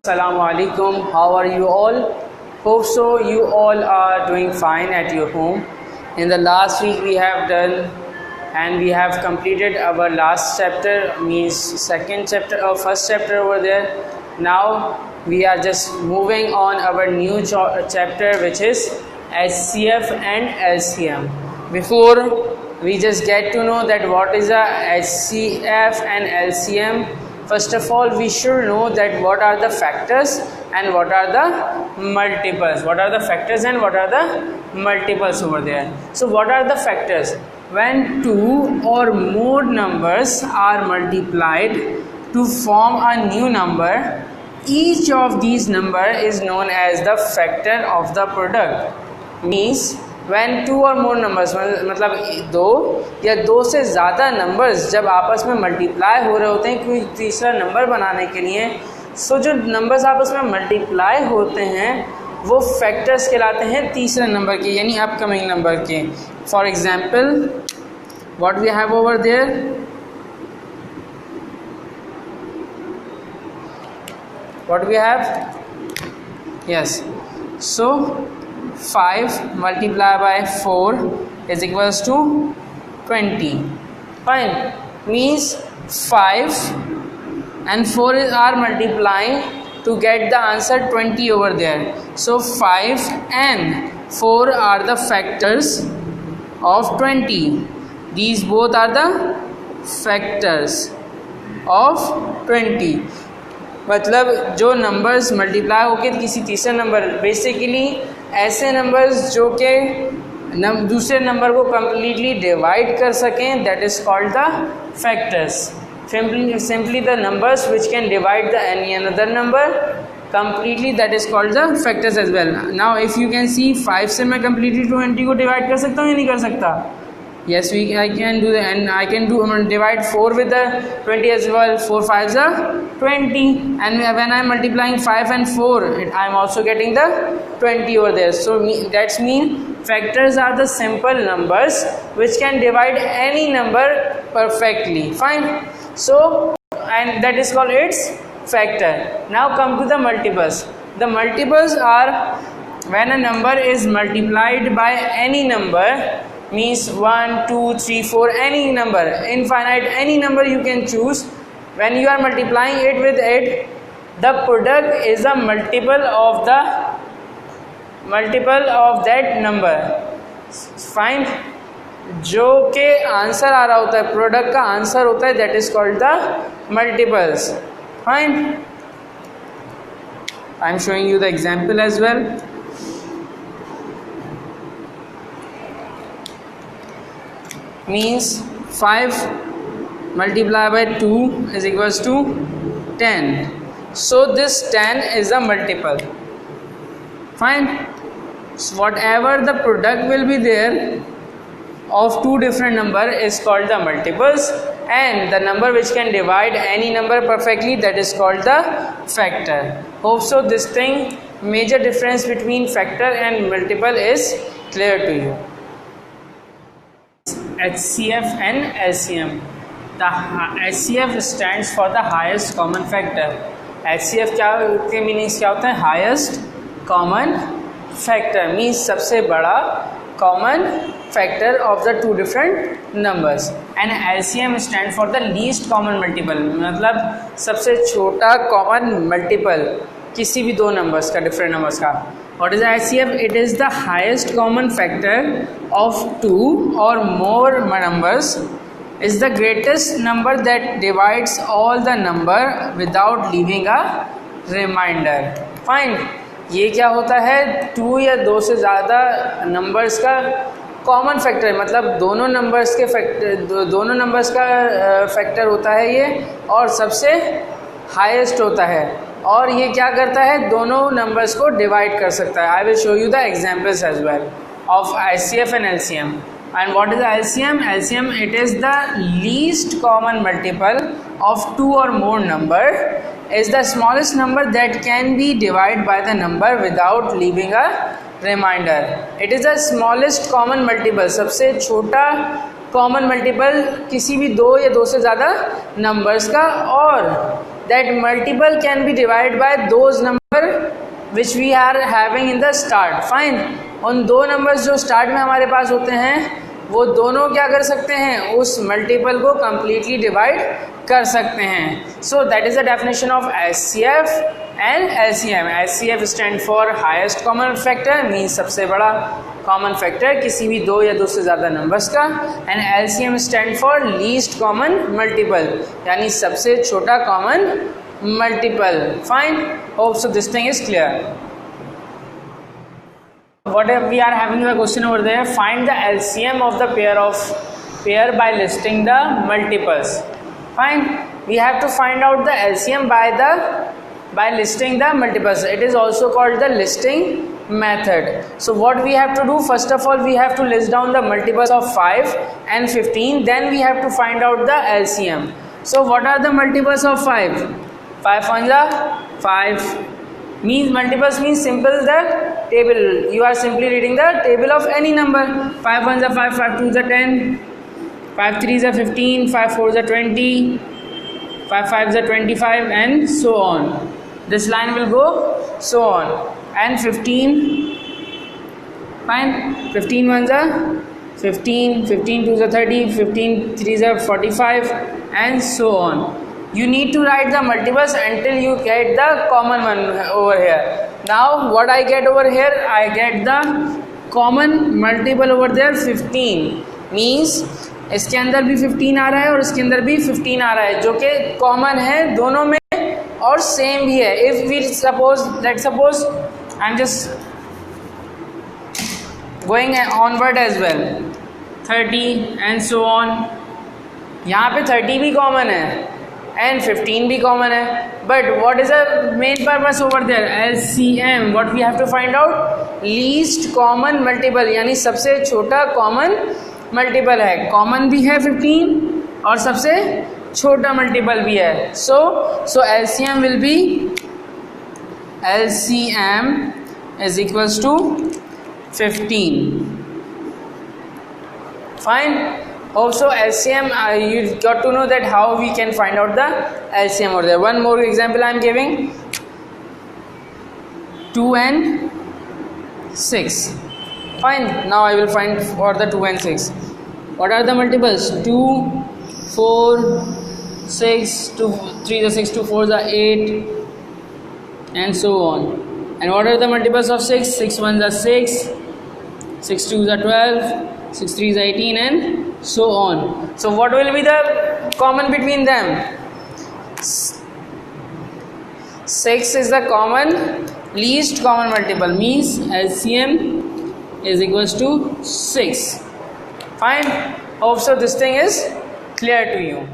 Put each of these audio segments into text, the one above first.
Assalamu alaikum. How are you all? Hope so you all are doing fine at your home. In the last week we have done and we have completed our last chapter, means second chapter or first chapter over there. Now we are just moving on our new chapter, which is HCF and LCM. Before we just get to know that what is a HCF and LCM, first of all we should know that what are the factors and what are the multiples. What are the factors and what are the multiples over there? So what are the factors? When two or more numbers are multiplied to form a new number, each of these number is known as the factor of the product. Means when two or more numbers, मतलब दो या दो से ज़्यादा numbers जब आपस में multiply हो रहे होते हैं कोई तीसरा नंबर बनाने के लिए, सो जो नंबर्स आपस में मल्टीप्लाई होते हैं वो फैक्टर्स कहलाते हैं तीसरे नंबर के, यानी अपकमिंग नंबर के. For example what we have over there, what we have, yes, so 5 multiplied by 4 is equals to 20. Fine. Means 5 and 4 are multiplying to get the answer 20 over there. So 5 and 4 are the factors of 20. These both are the factors of 20. मतलब जो numbers multiply होकर किसी तीसरे number, basically ऐसे numbers जो कि दूसरे number को कम्प्लीटली डिवाइड कर सकें, that is called the factors. Simply the numbers which can divide the any another number completely, that is called the factors as well. Now if you can see 5 से मैं completely 20 को divide कर सकता हूँ या नहीं कर सकता? Yes, I can do that, and I can divide 4 with the 20 as well. 4 5s are 20, and when I am multiplying 5 and 4, I am also getting the 20 over there. So that's mean factors are the simple numbers which can divide any number perfectly. Fine. So and that is called its factor. Now come to the multiples. The multiples are when a number is multiplied by any number. Means 1, 2, 3, 4, any number, infinite, any number you can choose. When you are multiplying it with it, the product is a multiple of that number. Fine. जो के answer आ रहा होता है, product का answer होता है, that is called the multiples. Fine. I am showing you the example as well. Means 5 multiplied by 2 is equals to 10. So this 10 is a multiple. Fine. So whatever the product will be there of two different number is called the multiples, and the number which can divide any number perfectly, that is called the factor. Hope so this thing, major difference between factor and multiple is clear to you. HCF and LCM. The HCF stands for the highest common factor. HCF क्या के meanings क्या होता है? Highest common factor means सबसे बड़ा common factor of the two different numbers. And LCM stand for the least common multiple, मतलब सबसे छोटा कॉमन मल्टीपल किसी भी दो नंबर्स का, डिफरेंट नंबर्स का. What is HCF? It is the highest common factor of two or more numbers. Is the greatest number that divides all the number without leaving a remainder. Fine. ये क्या होता है? 2 या 2 से ज़्यादा numbers का common factor, मतलब दोनों नंबर्स का फैक्टर होता है ये, और सबसे हाईएस्ट होता है, और ये क्या करता है? दोनों नंबर्स को डिवाइड कर सकता है. I will show you the examples as well of HCF and LCM. And what is LCM? LCM, it is the least common multiple of 2 or more number, is the smallest number that can be divided by the number without leaving a remainder. It is the smallest common multiple, सबसे छोटा common multiple किसी भी दो या दो से ज़्यादा numbers का, और that multiple can be divided by those number which we are having in the start. Fine. उन दो नंबर्स जो स्टार्ट में हमारे पास होते हैं वो दोनों क्या कर सकते हैं, उस मल्टीपल को completely डिवाइड कर सकते हैं. So that is the definition of HCF and LCM. HCF stand for highest common factor, means सबसे बड़ा कॉमन फैक्टर किसी भी दो या दो से ज़्यादा नंबर्स का. And LCM stand for least common multiple, यानी सबसे छोटा common multiple. Fine. Hope so this thing is clear. What we are having the question over there, find the LCM of the pair by listing the multiples. Fine. We have to find out the LCM by listing the multiples. It is also called the listing method. So what we have to do, first of all we have to list down the multiples of 5 and 15, then we have to find out the LCM. So what are the multiples of 5? 5 1 5 means multiples means simple the table. You are simply reading the table of any number. 5 1 5, 5 2 10, 5 3 15, 5 4 20, 5 5 25, and so on. This line will go so on. And 15, fine. 15 1 15, 15 2 30, 15 3 45, and so on. You need to write the multiples until you get the common one over here. Now what I get over here, I get the common multiple over there 15, means इसके अंदर भी 15 आ रहा है और इसके अंदर भी 15 आ रहा है, जो कि कॉमन है दोनों में और सेम भी है. If we suppose, let's suppose I am just going onward as well, 30 and so on. यहाँ पे 30 भी कॉमन है and 15 भी कॉमन है, but what is the main purpose over there? LCM. what we have to find out? least common multiple, यानी सबसे छोटा common multiple है. कॉमन भी है 15 और सबसे छोटा मल्टीपल भी है. so LCM will be, LCM is equals to 15. Fine. Also LCM, you got to know that how we can find out the LCM over there. One more example I am giving. 2 and 6. Fine. Now I will find for the 2 and 6. What are the multiples? 2 4 6, 2 3 is 6, 2 4 is 8, and so on. And what are the multiples of 6? 6 1 is 6, 6 2 is 12, 6 3 is 18, and so on. So what will be the common between them? 6 is the common, least common multiple, means LCM is equals to 6. Fine. Hope so this thing is clear to you.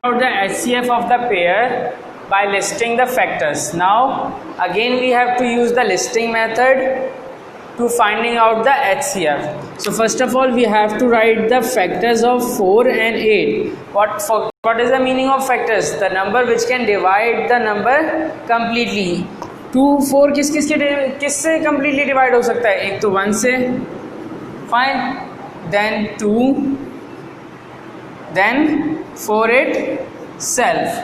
About the HCF of the pair by listing the factors. Now again we have to use the listing method to finding out the HCF. So first of all we have to write the factors of 4 and 8. What is the meaning of factors? The number which can divide the number completely. 2 4 किससे completely divide हो सकता है? एक तो 1 से, fine, then 2, then 4 8 self.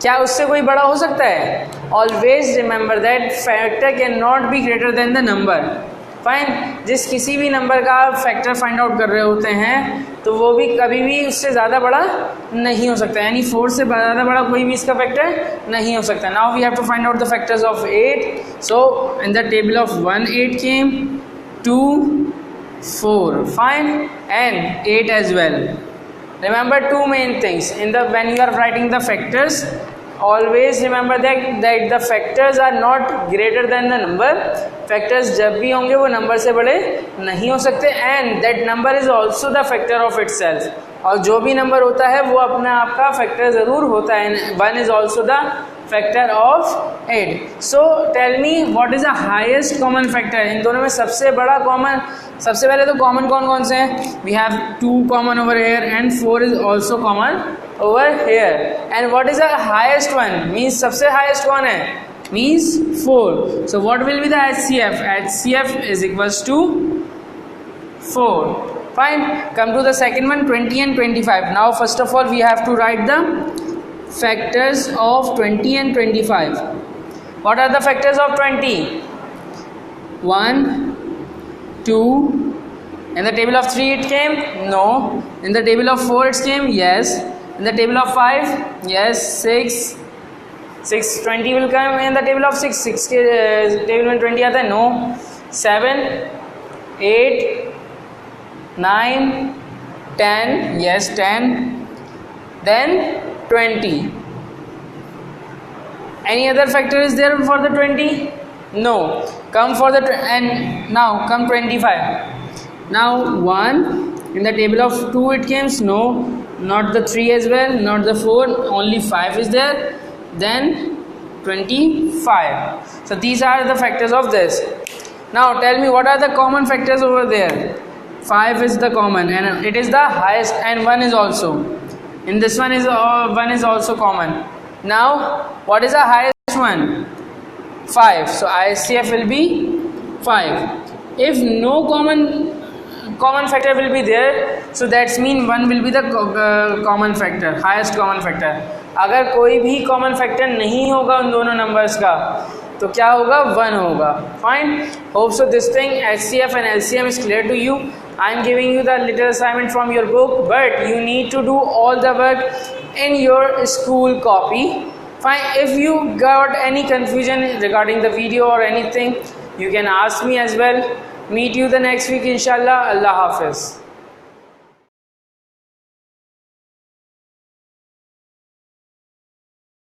क्या उससे कोई बड़ा हो सकता है? Always remember that factor cannot be greater than the number. Fine. जिस किसी भी नंबर का आप फैक्टर फाइंड आउट कर रहे होते हैं तो वो भी कभी भी उससे ज़्यादा बड़ा नहीं हो सकता, यानी 4 से ज़्यादा बड़ा कोई भी इसका फैक्टर नहीं हो सकता. Now we have to find out the factors of 8. So in the table of 1 8 came, 2 4, fine, and 8 as well. Remember two main things in the when you are writing the factors. Always remember that the factors are not greater than the number. Factors जब भी होंगे वो number से बड़े नहीं हो सकते. And that number is also the factor of itself. और जो भी नंबर होता है वो अपने आप का फैक्टर ज़रूर होता है. 1 is also the factor of 8. So tell me what is the highest common factor? इन दोनों में सबसे बड़ा कॉमन, सबसे पहले तो कॉमन कौन कौन से हैं? We have 2 common over here and 4 is also common over here. And what is the highest one? Means सबसे highest कौन है? Means 4. So what will be the HCF? HCF is equals to 4. Fine. Come to the second one, 20 and 25. Now first of all we have to write the factors of 20 and 25. What are the factors of 20? 1, 2. In the table of 3 it came? No. In the table of 4 it came? Yes. In the table of 5? Yes. 6 20 will come in the table of 6 के table में 20 आता है? No. 7 8 9 10. Yes, 10. Then 20. Any other factor is there for the 20? No. Come for the and now come 25. Now 1 in the table of 2 it came? No. Not the 3 as well, not the 4, only 5 is there. Then 25. So these are the factors of this. Now tell me, what are the common factors over there? 5 is the common and it is the highest, and 1 is also. In this one is 1 is also common. Now what is the highest one? 5. So ICF will be 5. If no common factor will be there, so that's mean 1 will be the common factor, highest common factor. अगर कोई भी common factor नहीं होगा उन दोनों numbers का, तो क्या होगा? 1 होगा. Fine. Hope so this thing HCF and LCM is clear to you. I am giving you the little assignment from your book, but you need to do all the work in your school copy. Fine. If you got any confusion regarding the video or anything, you can ask me as well. Meet you the next week inshallah. Allah Hafiz.